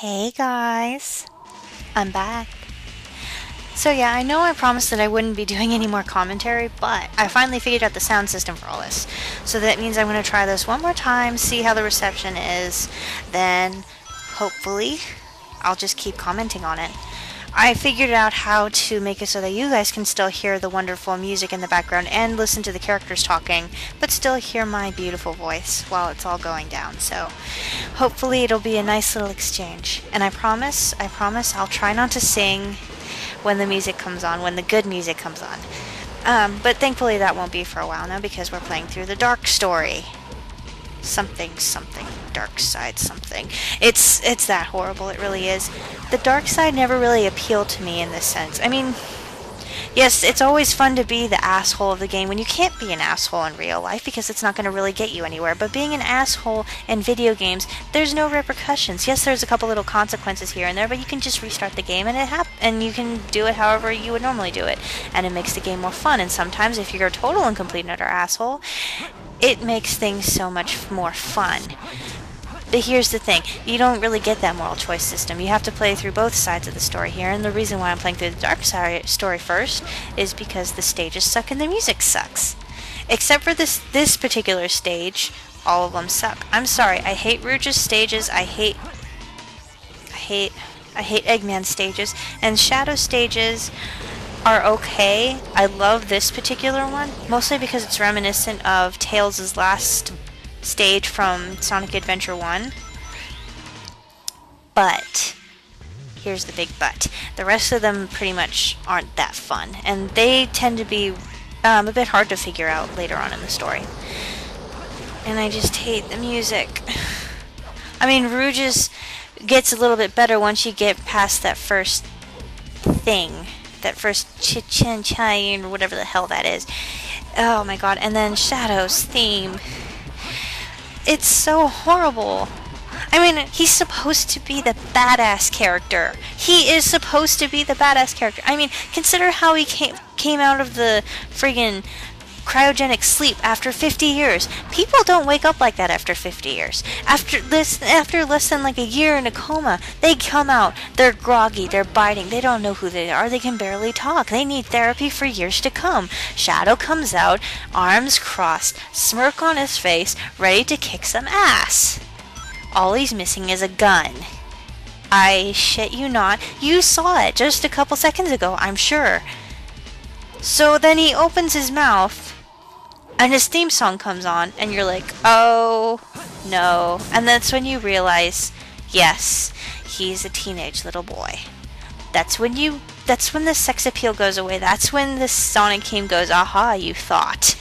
Hey guys, I'm back. So yeah, I know I promised that I wouldn't be doing any more commentary, but I finally figured out the sound system for all this. So that means I'm going to try this one more time, see how the reception is, then hopefully I'll just keep commenting on it. I figured out how to make it so that you guys can still hear the wonderful music in the background and listen to the characters talking, but still hear my beautiful voice while it's all going down. So hopefully it'll be a nice little exchange. And I promise, I'll try not to sing when the music comes on, when the good music comes on. But thankfully that won't be for a while now because we're playing through the dark story. Something, dark side something. It's that horrible, it really is. The dark side never really appealed to me in this sense. I mean, yes, it's always fun to be the asshole of the game when you can't be an asshole in real life because it's not going to really get you anywhere. But being an asshole in video games, there's no repercussions. Yes, there's a couple little consequences here and there, but you can just restart the game and you can do it however you would normally do it. And it makes the game more fun. And sometimes if you're a total and complete and utter asshole, it makes things so much more fun. But here's the thing, you don't really get that moral choice system. You have to play through both sides of the story here, and the reason why I'm playing through the dark side story first is because the stages suck and the music sucks. Except for this particular stage, all of them suck. I'm sorry, I hate Rouge's stages, I hate Eggman's stages, and Shadow stages are okay. I love this particular one, mostly because it's reminiscent of Tails' last stage from Sonic Adventure 1. But here's the big but. The rest of them pretty much aren't that fun, and they tend to be a bit hard to figure out later on in the story. And I just hate the music. I mean, Rouge's gets a little bit better once you get past that first thing. That first chit-chin-chin, or whatever the hell that is. Oh my god, and then Shadow's theme. It's so horrible. I mean, he's supposed to be the badass character. He is supposed to be the badass character. I mean, consider how he came out of the friggin' cryogenic sleep after 50 years. People don't wake up like that after 50 years. After less than like a year in a coma, they come out, they're groggy, they're biting, they don't know who they are, they can barely talk, they need therapy for years to come. Shadow comes out, arms crossed, smirk on his face, ready to kick some ass. All he's missing is a gun. I shit you not, you saw it just a couple seconds ago, I'm sure. So then he opens his mouth, and his theme song comes on, and you're like, oh, no. And that's when you realize, yes, he's a teenage little boy. That's when the sex appeal goes away. That's when the Sonic team goes, aha, you thought.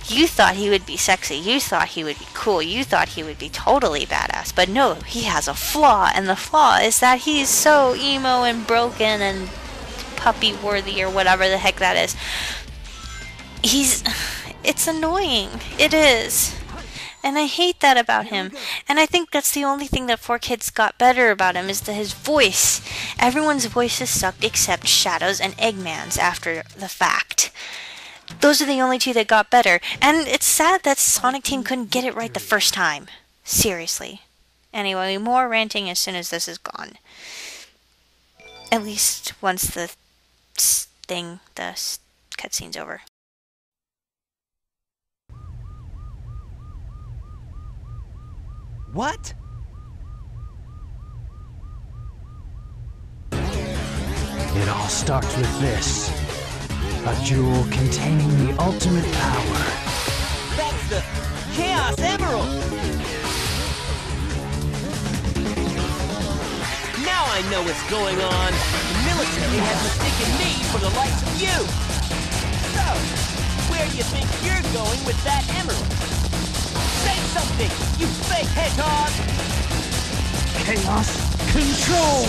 You thought he would be sexy. You thought he would be cool. You thought he would be totally badass. But no, he has a flaw, and the flaw is that he's so emo and broken and puppy worthy or whatever the heck that is. It's annoying. It is. And I hate that about him. And I think that's the only thing that 4Kids got better about him is his voice. Everyone's voices sucked except Shadow's and Eggman's after the fact. Those are the only two that got better. And it's sad that Sonic Team couldn't get it right the first time. Seriously. Anyway, more ranting as soon as this is gone. At least once the cutscene's over. What? It all starts with this. A jewel containing the ultimate power. That's the Chaos Emerald! Now I know what's going on. The military has mistaken me for the likes of you. So, where do you think you're going with that emerald? Say something, you fake hedgehog! Chaos Control!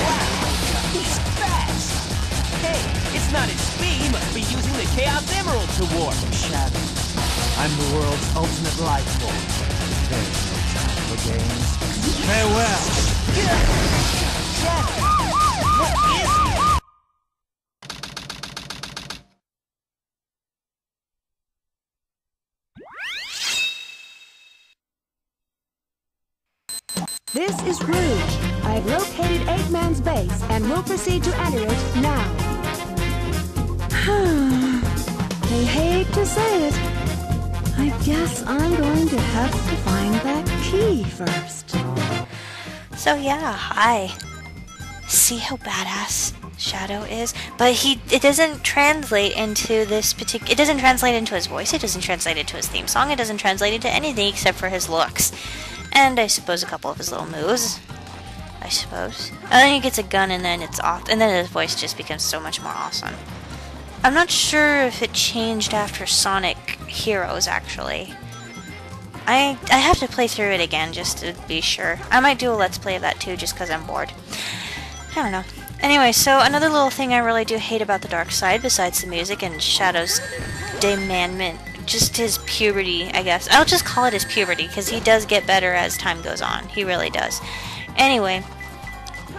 Wow, he's fast! Hey, it's not his speed, he must be using the Chaos Emerald to warp. Shadow, I'm the world's ultimate life form. There's no time for games. Farewell! Shadow! This is Rouge. I've located Eggman's base and will proceed to enter it now. I hate to say it. I guess I'm going to have to find that key first. So yeah, hi. See how badass Shadow is? But it doesn't translate into this particular... It doesn't translate into his voice, it doesn't translate into his theme song, it doesn't translate into anything except for his looks. And I suppose a couple of his little moves. I suppose. And then he gets a gun and then it's off, and then his voice just becomes so much more awesome. I'm not sure if it changed after Sonic Heroes, actually. I have to play through it again just to be sure. I might do a Let's Play of that too, just because I'm bored. I don't know. Anyway, so another little thing I really do hate about the dark side, besides the music and Shadow's demandment, just his puberty, I guess. I'll just call it his puberty, because he does get better as time goes on. He really does. Anyway,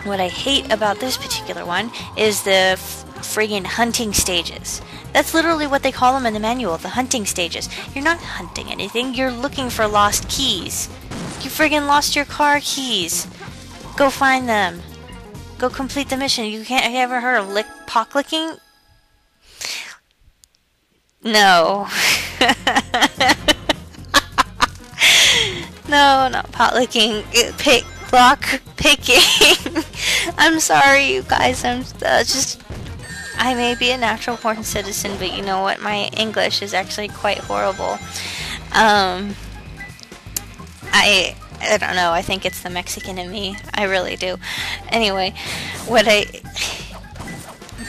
what I hate about this particular one is the friggin' hunting stages. That's literally what they call them in the manual, the hunting stages. You're not hunting anything, you're looking for lost keys. You friggin' lost your car keys. Go find them. Go complete the mission. Have you ever heard of pock licking? No. No, not pot licking. Lock picking. I'm sorry, you guys. I may be a natural born citizen, but you know what? My English is actually quite horrible. I don't know. I think it's the Mexican in me. I really do. Anyway,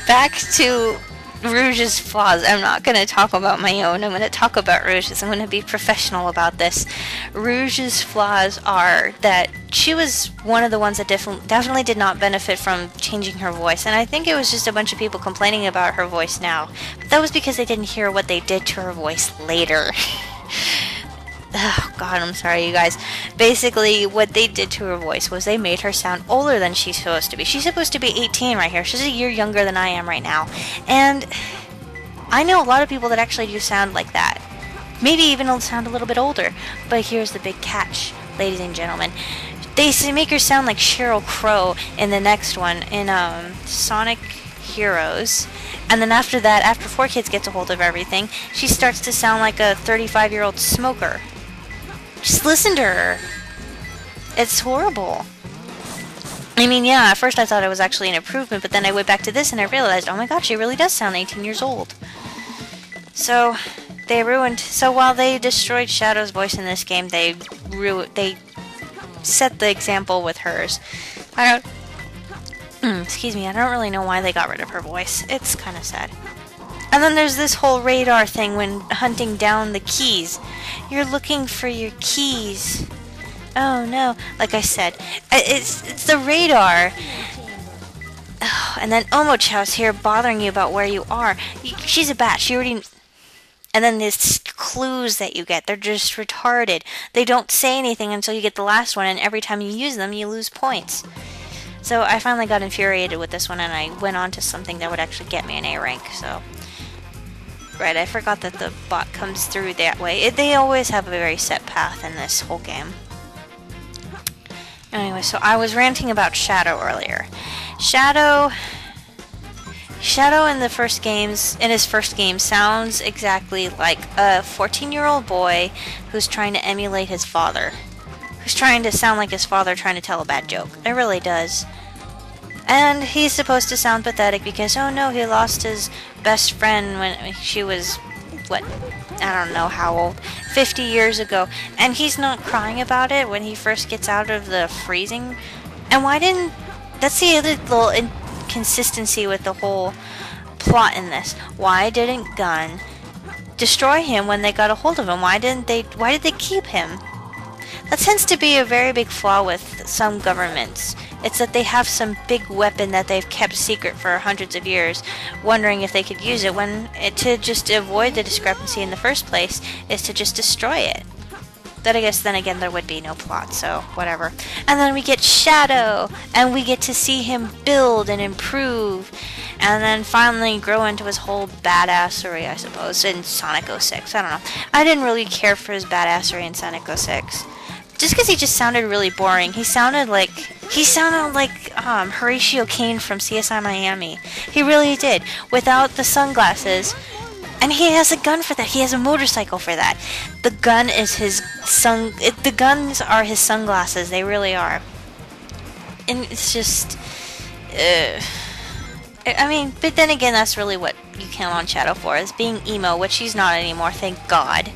back to Rouge's flaws. I'm not going to talk about my own. I'm going to talk about Rouge's. I'm going to be professional about this. Rouge's flaws are that she was one of the ones that definitely did not benefit from changing her voice. And I think it was just a bunch of people complaining about her voice now. But that was because they didn't hear what they did to her voice later. Oh god, I'm sorry you guys. Basically, what they did to her voice was they made her sound older than she's supposed to be. She's supposed to be 18 right here. She's a year younger than I am right now. And I know a lot of people that actually do sound like that. Maybe even sound a little bit older. But here's the big catch, ladies and gentlemen. They make her sound like Sheryl Crow in the next one, in Sonic Heroes. And then after that, after 4Kids gets a hold of everything, she starts to sound like a 35-year-old smoker. Just listen to her. It's horrible. I mean, yeah, at first I thought it was actually an improvement, but then I went back to this and I realized, oh my god, she really does sound 18 years old. So, so while they destroyed Shadow's voice in this game, they set the example with hers. Excuse me, I don't really know why they got rid of her voice. It's kind of sad. And then there's this whole radar thing when hunting down the keys. You're looking for your keys. Oh no. Like I said, it's the radar. Oh, and then Omochow's here bothering you about where you are. She's a bat. She already... And then these clues that you get, they're just retarded. They don't say anything until you get the last one, and every time you use them, you lose points. So I finally got infuriated with this one, and I went on to something that would actually get me an A rank, so... Right, I forgot that the bot comes through that way. They always have a very set path in this whole game. Anyway, so I was ranting about Shadow earlier. Shadow in his first game, sounds exactly like a 14-year-old boy who's trying to emulate his father. Who's trying to sound like his father trying to tell a bad joke. It really does. And he's supposed to sound pathetic because, oh no, he lost his best friend when she was, what, I don't know how old, 50 years ago. And he's not crying about it when he first gets out of the freezing. And why didn't, that's the other little inconsistency with the whole plot in this. Why didn't Gun destroy him when they got a hold of him? Why did they keep him? That tends to be a very big flaw with some governments. It's that they have some big weapon that they've kept secret for hundreds of years, wondering if they could use it, when to just avoid the discrepancy in the first place is to just destroy it. But I guess then again there would be no plot, so whatever. And then we get Shadow, and we get to see him build and improve, and then finally grow into his whole badassery, I suppose, in Sonic 06. I don't know. I didn't really care for his badassery in Sonic 06. just because he just sounded really boring. He sounded like Horatio Kane from CSI Miami. He really did, without the sunglasses. And he has a gun for that. He has a motorcycle for that. The gun is the guns are his sunglasses. They really are. And it's just, I mean, but then again, that's really what you count on Shadow for, is being emo, which he's not anymore, thank God.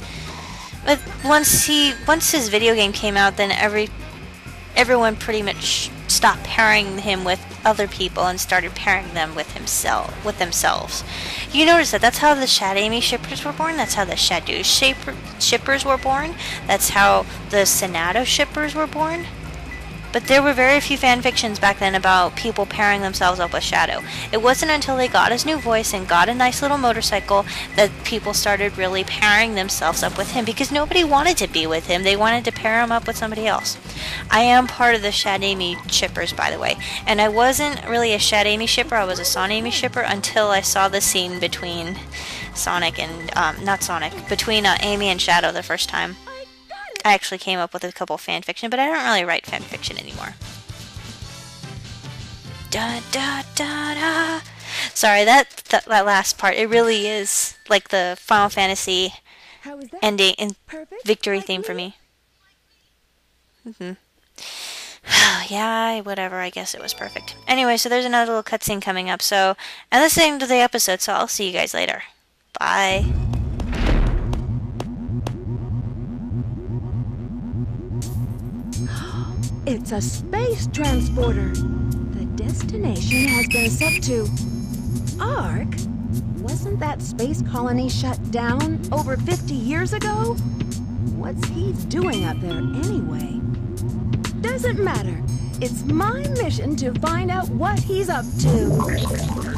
But once his video game came out, then everyone pretty much stopped pairing him with other people and started pairing them with themselves. You notice that that's how the Shad Amy shippers were born. That's how the Shadou shippers were born. That's how the Sonato shippers were born. But there were very few fanfictions back then about people pairing themselves up with Shadow. It wasn't until they got his new voice and got a nice little motorcycle that people started really pairing themselves up with him, because nobody wanted to be with him. They wanted to pair him up with somebody else. I am part of the Shad Amy shippers, by the way, and I wasn't really a Shad Amy shipper. I was a Son Amy shipper until I saw the scene between Sonic and between Amy and Shadow the first time. I actually came up with a couple fanfiction, but I don't really write fanfiction anymore. Da da da da. Sorry, that last part, it really is like the Final Fantasy ending and victory theme for me. Yeah, whatever, I guess it was perfect. Anyway, so there's another little cutscene coming up, so, and that's the end of the episode, so I'll see you guys later. Bye. It's a space transporter. The destination has been set to Ark. Wasn't that space colony shut down over 50 years ago? What's he doing up there anyway? Doesn't matter. It's my mission to find out what he's up to.